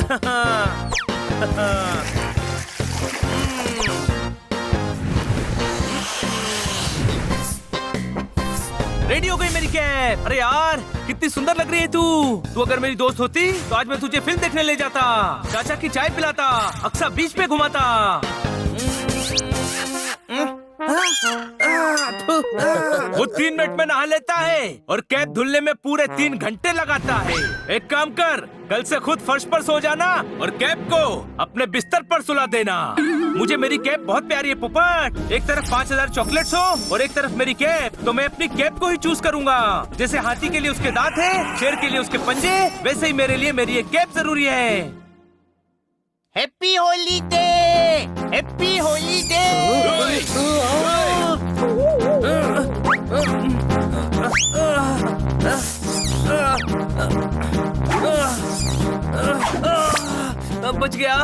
Ready हो गई मेरी कैप। अरे यार कितनी सुंदर लग रही है तू। तू अगर मेरी दोस्त होती तो आज मैं तुझे फिल्म देखने ले जाता, चाचा की चाय पिलाता, अक्सर बीच पे घुमाता। वो 3 मिनट में नहा लेता है और कैप धुलने में पूरे 3 घंटे लगाता है। एक काम कर, कल से खुद फर्श पर सो जाना और कैप को अपने बिस्तर पर सुला देना। मुझे मेरी कैप बहुत प्यारी है पोपट। एक तरफ 5000 चॉकलेट्स हो और एक तरफ मेरी कैप, तो मैं अपनी कैप को ही चूज करूंगा। जैसे हाथी के लिए उसके दांत है, शेर के लिए उसके पंजे, वैसे ही मेरे लिए मेरी एक कैप जरूरी है। Happy holiday, happy holiday. बच गया।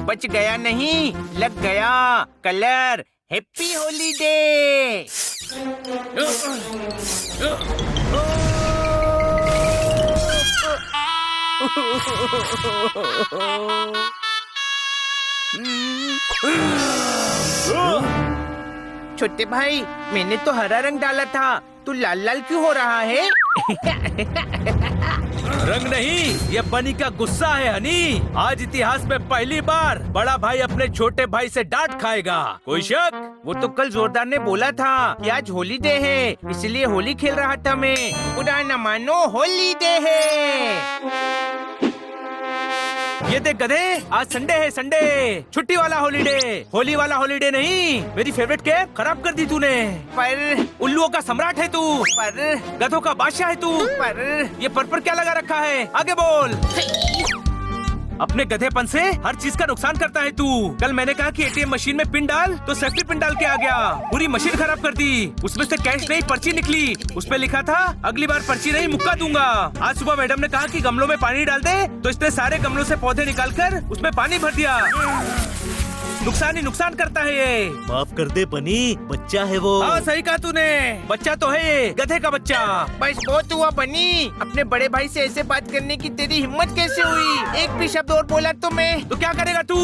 बच गया नहीं, लग गया कलर। Happy holiday. छोटे भाई, मैंने तो हरा रंग डाला था, तू लाल लाल क्यों हो रहा है? रंग नहीं, ये बनी का गुस्सा है हनी। आज इतिहास में पहली बार बड़ा भाई अपने छोटे भाई से डांट खाएगा। कोई शक? वो तो कल जोरदार ने बोला था कि आज हॉलीडे है, इसलिए होली खेल रहा था मैं। बुरा न मानो, हॉलीडे है। ये देख गधे, आज संडे है, संडे छुट्टी वाला हॉलीडे, होली वाला हॉलीडे नहीं। मेरी फेवरेट कैप खराब कर दी तूने। पर उल्लुओं का सम्राट है तू, पर गधों का बादशाह है तू। पर ये पर क्या लगा रखा है? आगे बोल। अपने गधेपन से हर चीज का नुकसान करता है तू। कल मैंने कहा कि एटीएम मशीन में पिन डाल तो सेफ्टी पिन डाल के आ गया, पूरी मशीन खराब कर दी। उसमें से कैश नहीं पर्ची निकली, उसपे लिखा था अगली बार पर्ची नहीं मुक्का दूंगा। आज सुबह मैडम ने कहा कि गमलों में पानी डाल दे, तो इसने सारे गमलों से पौधे निकालकर उसमें पानी भर दिया। नुकसान ही नुकसान करता है ये। माफ कर दे बनी, बच्चा है वो। हाँ सही कहा तूने, बच्चा तो है ये, गधे का बच्चा। बस बहुत हुआ बनी। अपने बड़े भाई से ऐसे बात करने की तेरी हिम्मत कैसे हुई? एक भी शब्द और बोला तो मैं तो क्या करेगा तू?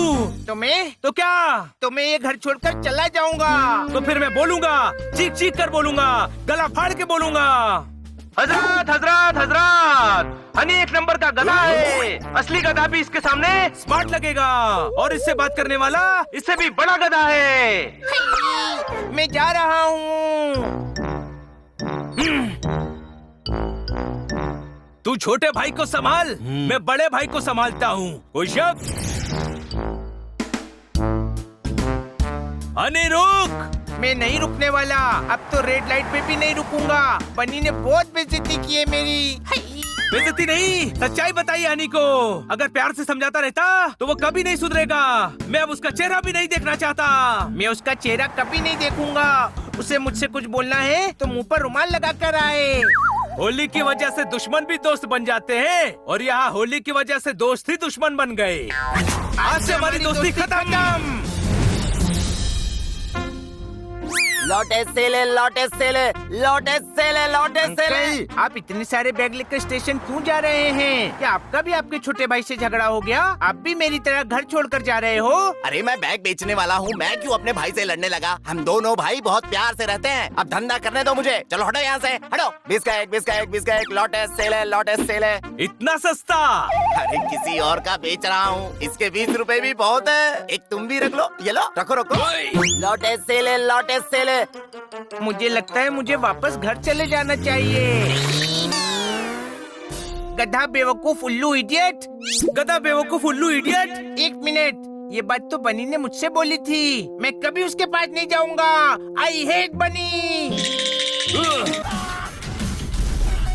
तो क्या? तो मैं ये घर छोड़कर चला जाऊंगा। तो फिर मैं बोलूंगा, चीख चीख कर बोलूंगा, गला फाड़ के बोलूंगा। हजरत हजरत हजरत, हनी एक नंबर का गधा है। असली गधा भी इसके सामने स्मार्ट लगेगा, और इससे बात करने वाला इससे भी बड़ा गधा है। मैं जा रहा हूँ। तू छोटे भाई को संभाल, मैं बड़े भाई को संभालता हूँ। कोई शक? हनी रुक। मैं नहीं रुकने वाला, अब तो रेड लाइट पे भी नहीं रुकूंगा। बनी ने बहुत बेइज्जती की है मेरी। बेइज्जती नहीं, सच्चाई बताई हनी को। अगर प्यार से समझाता रहता तो वो कभी नहीं सुधरेगा। मैं अब उसका चेहरा भी नहीं देखना चाहता। मैं उसका चेहरा कभी नहीं देखूंगा। उसे मुझसे कुछ बोलना है तो मुंह पर रुमाल लगा कर आए। होली की वजह से दुश्मन भी दोस्त बन जाते हैं, और यहाँ होली की वजह से दोस्त ही दुश्मन बन गए। आज से हमारी दोस्ती खत्म। लॉटेस सेले, लॉटेस सेले, लॉटेस सेले, लॉटेस सेले। अंकल, आप इतने सारे बैग लेकर स्टेशन क्यों जा रहे हैं? क्या आपका भी आपके छोटे भाई से झगड़ा हो गया? आप भी मेरी तरह घर छोड़कर जा रहे हो? अरे मैं बैग बेचने वाला हूँ, मैं क्यों अपने भाई से लड़ने लगा? हम दोनों भाई बहुत प्यार से रहते हैं। अब धंधा करने दो मुझे। चलो हटो यहाँ से, हटो। 20 का एक, 20 का एक, 20 का एक। लॉटेस सेले, लॉटेस सेले। इतना सस्ता? अरे किसी और का बेच रहा हूँ, इसके 20 रुपए भी बहुत है। एक तुम भी रख लो, ये लो, रखो रखो। लॉटेस सेले, लॉटेस सेले। मुझे लगता है मुझे वापस घर चले जाना चाहिए। गधा बेवकूफ उल्लू इडियट। गधा बेवकूफ उल्लू इडियट। एक मिनट, ये बात तो बनी ने मुझसे बोली थी। मैं कभी उसके पास नहीं जाऊंगा। आई हेट बनी।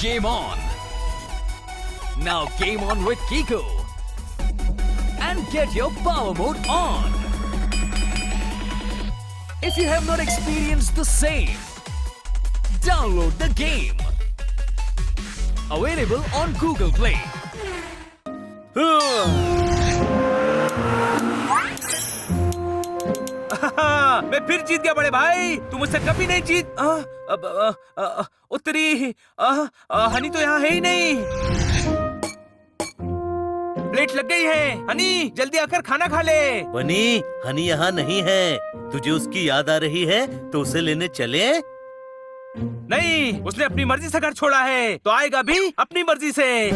Game on. Now game on with Kiko. And get your power mode on. If you have not experienced the same, download the game. Available on Google Play. मैं फिर जीत गया बड़े भाई, तू मुझसे कभी नहीं जीत। उत्तरी हनी तो यहाँ है ही नहीं। प्लेट लग गई है। हनी जल्दी आकर खाना खा ले। बनी, हनी यहाँ नहीं है। तुझे उसकी याद आ रही है तो उसे लेने चले? नहीं, उसने अपनी मर्जी से घर छोड़ा है तो आएगा भी अपनी मर्जी से।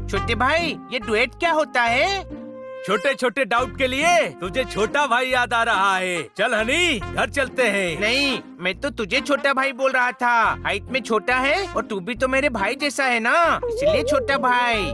छोटे भाई, ये डुएट क्या होता है? छोटे छोटे डाउट के लिए तुझे छोटा भाई याद आ रहा है। चल हनी, घर चलते हैं। नहीं, मैं तो तुझे छोटा भाई बोल रहा था। हाइट में छोटा है और तू भी तो मेरे भाई जैसा है ना, इसलिए छोटा भाई।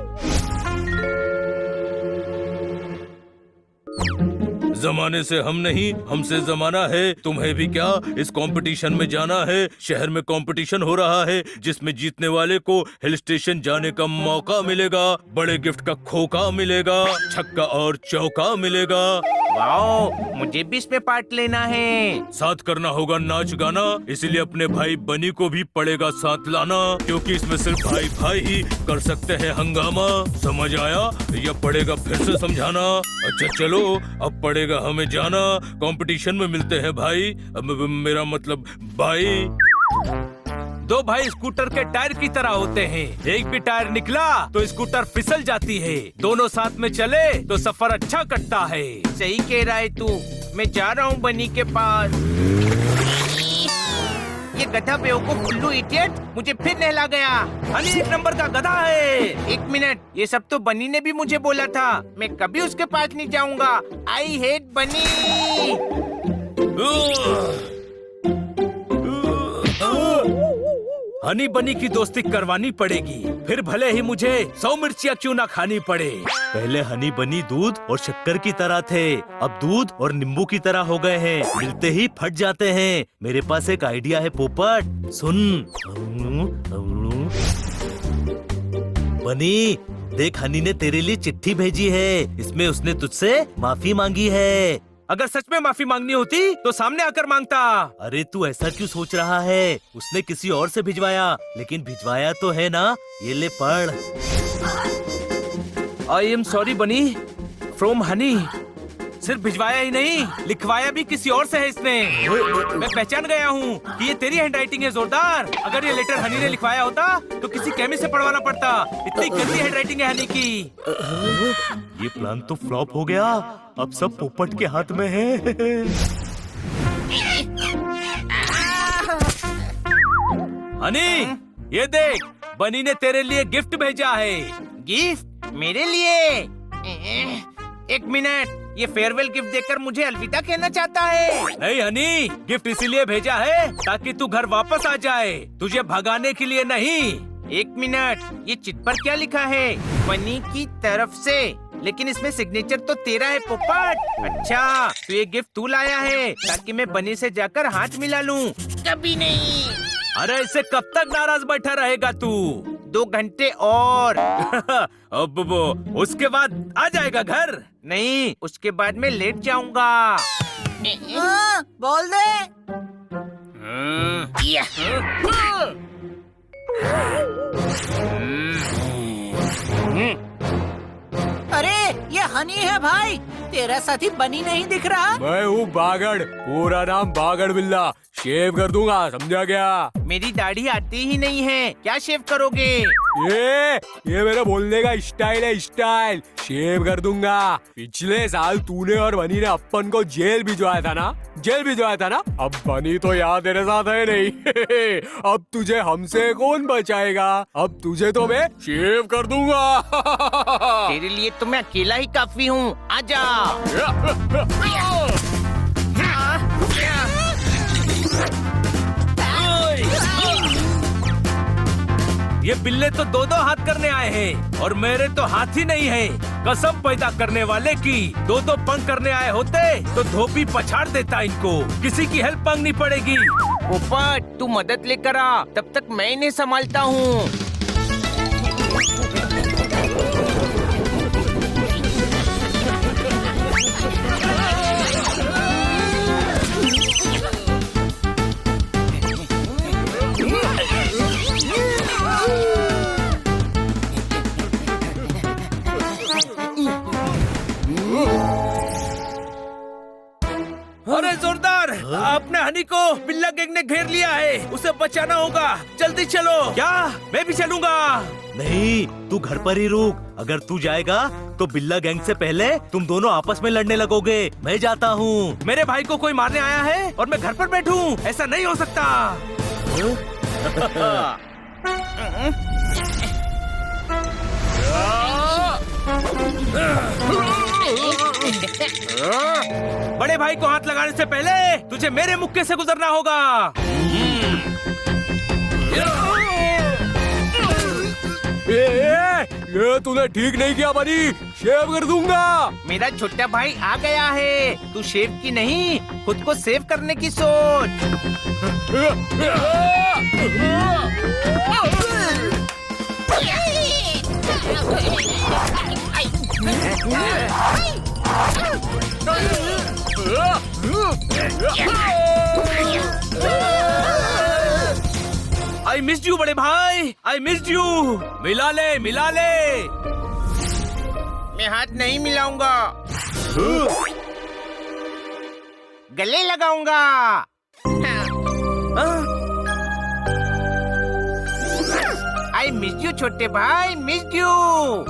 जमाने से हम नहीं, हमसे जमाना है। तुम्हें भी क्या इस कंपटीशन में जाना है? शहर में कंपटीशन हो रहा है जिसमें जीतने वाले को हिल स्टेशन जाने का मौका मिलेगा, बड़े गिफ्ट का खोखा मिलेगा, छक्का और चौका मिलेगा। वाओ, मुझे भी इसमें पार्ट लेना है। साथ करना होगा नाच गाना, इसीलिए अपने भाई बनी को भी पड़ेगा साथ लाना, क्योंकि इसमें सिर्फ भाई भाई ही कर सकते हैं हंगामा। समझ आया या पड़ेगा फिर से समझाना? अच्छा चलो, अब पड़ेगा हमें जाना। कंपटीशन में मिलते हैं भाई, मेरा मतलब भाई। दो भाई स्कूटर के टायर की तरह होते हैं। एक भी टायर निकला तो स्कूटर फिसल जाती है। दोनों साथ में चले तो सफर अच्छा कटता है। सही कह रहा है तू। मैं जा रहा हूँ बनी के पास। ये गधा बेवकूफ उल्लू इडियट मुझे फिर नहला गया। हनी एक नंबर का गधा है। एक मिनट, ये सब तो बनी ने भी मुझे बोला था। मैं कभी उसके पास नहीं जाऊंगा। आई हेट बनी। हनी बनी की दोस्ती करवानी पड़ेगी, फिर भले ही मुझे 100 मिर्चियाँ क्यों ना खानी पड़े। पहले हनी बनी दूध और शक्कर की तरह थे, अब दूध और नींबू की तरह हो गए हैं। मिलते ही फट जाते हैं। मेरे पास एक आइडिया है पोपट, सुन। बनी, देख हनी ने तेरे लिए चिट्ठी भेजी है। इसमें उसने तुझसे माफी मांगी है। अगर सच में माफी मांगनी होती तो सामने आकर मांगता। अरे तू ऐसा क्यों सोच रहा है? उसने किसी और से भिजवाया, लेकिन भिजवाया तो है ना। ये ले पढ़। आई एम सॉरी बनी, फ्रॉम हनी। सिर्फ भिजवाया ही नहीं, लिखवाया भी किसी और से है इसने। मैं पहचान गया हूँ कि ये तेरी हैंडराइटिंग है जोरदार। अगर ये लेटर हनी ने लिखवाया होता तो किसी केमिस्ट से पढ़वाना पड़ता। इतनी गंदी हैंडराइटिंग है हनी की। ये प्लान तो फ्लॉप हो गया। अब सब पोपट के हाथ में है। हनी, ये देख, बनी ने तेरे लिए गिफ्ट भेजा है। गिफ्ट मेरे लिए? एक मिनट, ये फेयरवेल गिफ्ट देकर मुझे अलविदा कहना चाहता है। नहीं हनी, गिफ्ट इसीलिए भेजा है ताकि तू घर वापस आ जाए, तुझे भगाने के लिए नहीं। एक मिनट, ये चिट पर क्या लिखा है? बनी की तरफ से, लेकिन इसमें सिग्नेचर तो तेरा है पोपट। अच्छा, तो ये गिफ्ट तू लाया है ताकि मैं बनी से जाकर हाथ मिला लूं। कभी नहीं। अरे इससे कब तक नाराज बैठा रहेगा तू? 2 घंटे और। अब वो उसके बाद आ जाएगा घर? नहीं, उसके बाद मैं लेट जाऊंगा। बोल दे। अरे ये हनी है भाई, तेरा साथी बनी नहीं दिख रहा। मैं हूँ बागड़, पूरा नाम बागड़ बिल्ला। शेव कर दूंगा, समझा क्या? मेरी दाढ़ी आती ही नहीं है, क्या शेव करोगे? ये मेरे बोलने का स्टाइल है, स्टाइल। शेव कर दूंगा। पिछले साल तूने और बनी ने अपन को जेल भिजवाया था ना, जेल भिजवाया था ना। अब बनी तो यहाँ तेरे साथ है नहीं। अब तुझे हमसे कौन बचाएगा? अब तुझे तो मैं शेव कर दूंगा। तेरे लिए तो मैं अकेला ही काफी हूँ, आजा। ये बिल्ले तो 2-2 हाथ करने आए हैं और मेरे तो हाथ ही नहीं है। कसम पैदा करने वाले की, 2-2 पंख करने आए होते तो धोबी पछाड़ देता इनको। किसी की हेल्प मांगनी पड़ेगी। पोपट, तू मदद लेकर आ, तब तक मैं इन्हें संभालता हूँ। अरे जोरदार, को बिल्ला गैंग ने घेर लिया है, उसे बचाना होगा। जल्दी चलो। क्या मैं भी चलूंगा? नहीं, तू घर पर ही रुक। अगर तू जाएगा तो बिल्ला गैंग से पहले तुम दोनों आपस में लड़ने लगोगे। मैं जाता हूँ। मेरे भाई को कोई मारने आया है और मैं घर पर बैठूं? ऐसा नहीं हो सकता। बड़े भाई को हाथ लगाने से पहले तुझे मेरे मुक्के से गुजरना होगा। ये तूने ठीक नहीं किया बनी, शेव कर दूंगा। मेरा छोटा भाई आ गया है। तू शेव की नहीं, खुद को सेव करने की सोच। आई मिस यू बड़े भाई, आई मिस यू। मिला ले, मिला ले। मैं हाथ नहीं मिलाऊंगा, गले लगाऊंगा। आई मिस यू छोटे भाई, miss you.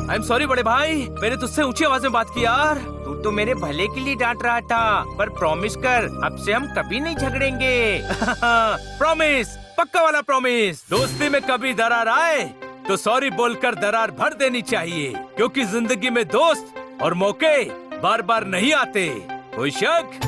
I am sorry बड़े भाई, मैंने तुझसे ऊंची आवाज में बात की यार। तू तो मेरे भले के लिए डांट रहा था, पर प्रॉमिस कर अब से हम कभी नहीं झगड़ेंगे। प्रॉमिस, पक्का वाला प्रॉमिस। दोस्ती में कभी दरार आए तो सॉरी बोलकर दरार भर देनी चाहिए, क्योंकि जिंदगी में दोस्त और मौके बार बार नहीं आते। कोई शक?